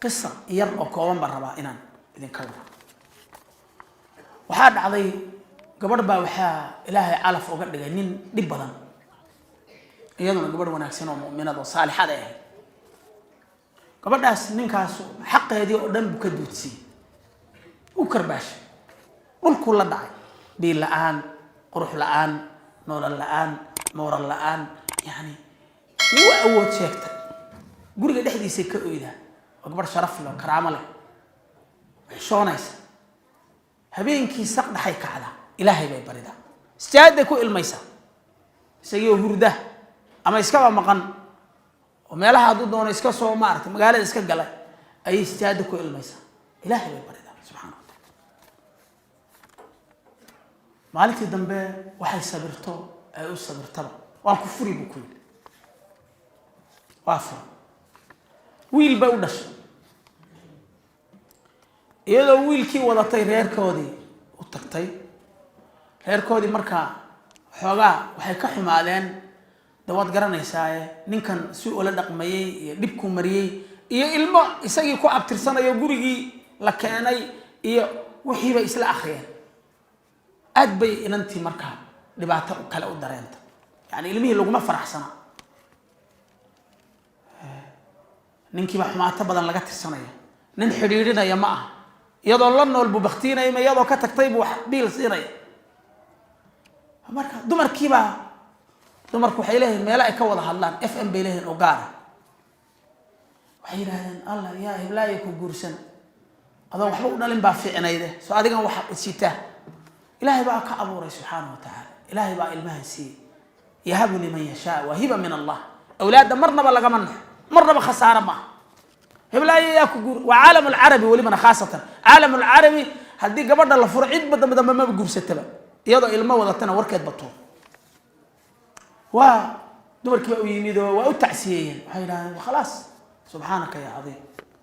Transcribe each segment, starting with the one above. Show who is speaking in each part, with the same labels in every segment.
Speaker 1: قصة ير أو كوان برا إنان إذن كلام وحاد عضي قبر وحا إلهي علف وقرد جنين دبلا iyaduna gabadh wanaagsan oo mu'minad oo saalixad ah gabadhaas ninkaas xaqeedii oo dhan ka duudsi u karbaash dhulku la dhacay bil la'aan qurux la'aan nolol la'aan moral la'aan yani waa awood sheegtay guriga dhexdiisa ka ooyda oo gabadh sharaf leh karaamo leh xishoonaysa habeenkii saq dhaxay kacda ilaahay bay barida istaada ku ilmaysa isagoo hurda ama iska maqan oo meelaha uu doono iska soo maartay magaalada iska galay ay istaada ku ilmaysa ilaahay bay barida subhanahu wa ta'ala maalintii dambe waxay sabirto ay u sabirtaba waan ku furi bu ku waafa wiil ba u dhashay iyadoo wiilkii wadatay reerkoodii u tagtay reerkoodii markaa xoogaa waxay ka xumaadeen dawad garanaysaa ninkan si ula dhaqmayay iyo dibku mariyay iyo ilmo isagii ku abtirsanayo gurigii la keenay iyo wixii bay isla akhriyeen aad bay inantii markaa dhibaato kale u dareenta yani ilmihii laguma faraxsana ninkii ba xumaata badan laga tirsanaya nin xiriirinaya ma aha iyadoo la nool buu baktiinay ma iyadoo ka tagtay buu biil siinaya marka dumarkii ba dumarku waxay leeyihiin meel ay ka wada hadlaan FM bay leeyihiin oo gaar ah waxay yiraahdeen Allah yaa hiblaayo ku guursan adoo waxba u dhalin baa fiicnayde soo adigan wax sita ilaahay baa ka abuuray subhanahu wa ta'ala ilaahay baa ilmaha si yahabu liman yasha wa hiba min Allah awlaad marnaba laga man marnaba khasaara ma hiblaayo yaa ku guur wa caalamul arabi wali man khaasatan caalamul arabi hadii gabadha la furo cid badan ma guursataba iyadoo ilmo wadatana warkeed bato ودمرك بقوا يميدوا وتعسيين وحيلا خلاص سبحانك يا عظيم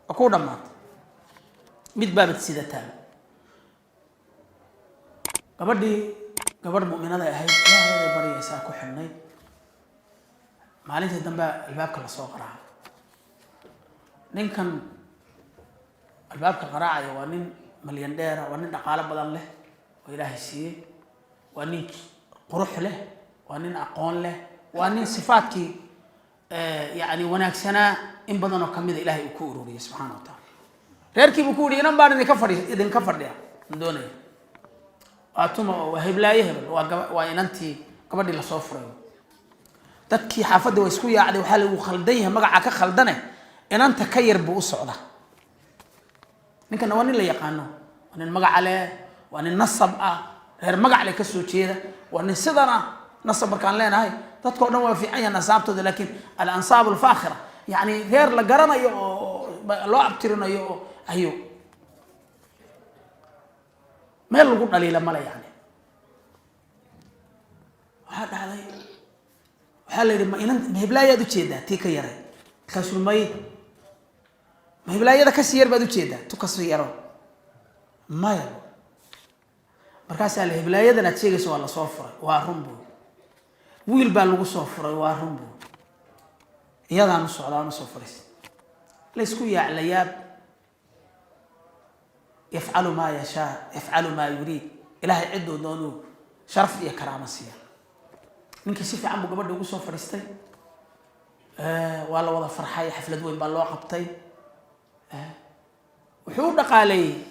Speaker 1: أكون دمات مد باب السيدتان قبل مؤمنة هاي لا بري يساكو حني ما عليه الدنبا الباب كلا صغرى نين كان الباب كقراعي ونين مليان ديرة ونين قالب بدل له وإلهي سيه ونين قروح له وأنين أقول له وأنين صفاتك يعني وناكسنا إن بدنا كمية إلهي يكوروا سبحانه وتعالى غيرك بكوري أنا بعد إذن كفر ده من دونه وأتوم وهب لا يهبل وإن أنت قبل الله صفره تبكي حافظ ويسكوي على وحال وخلديه مقعك خلدنا إن أنت كير بوصعده نكن وأنين اللي يقانو وأنين مقع عليه وأنين نصب غير مقع عليه كسو كذا وأنين سدنا نصب كان لنا هاي تذكر نوع في أي نصابته لكن الأنصاب الفاخرة يعني غير لقرنا لو أبترنا أيو ما اللي قلنا لي لما لا يعني هذا علي وحال لما إن مهبلا يدو كذا تيكيره كسر المي مهبلا يدا كسير بدو كذا تكسيره ما يلو مركز على مهبلا يدا نتيجة سوالله صفر وارمبو ويل بالو صفر وارمبو يدا نص على نص صفرس ليسكو يا علياب يفعل ما يشاء يفعل ما يريد إلهي عدو دونو شرف يا كرامة سيا منك سيف عم بقبل دوغو صفرستي والله والله فرحاي حفلة وين بالو قبطي وحور دقالي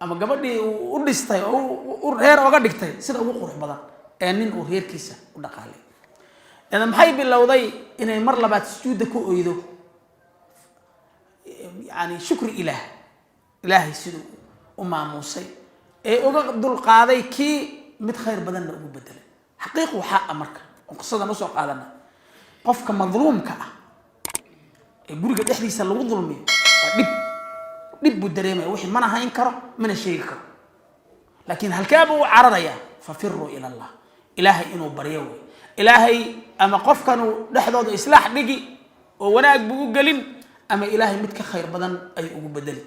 Speaker 1: أما قبل دي ودستي أو هير وقدكتي سيدا ugu qurux badan ee nin uu heerkiisa u dhaqaalay إذا محي باللوضي إن مر لبعت سجود كو أيدو يعني شكر إلهي سيدو وما موسى أقعد القاضي كي متخير بدن أبو بدل حقيقة وحق أمرك وقصة نص قالنا قفك مظلوم كا يقول لك إحدى سلوا ظلمي دب الدريمة وحي منها ينكر من الشيء لكن هل كابوا عرضيا ففروا إلى الله إلهي إنه بريوي إلهي أما قف كانوا لحظة إصلاح بيجي وناك بقول قليل أما إلهي متك خير بدن أي أبو بدل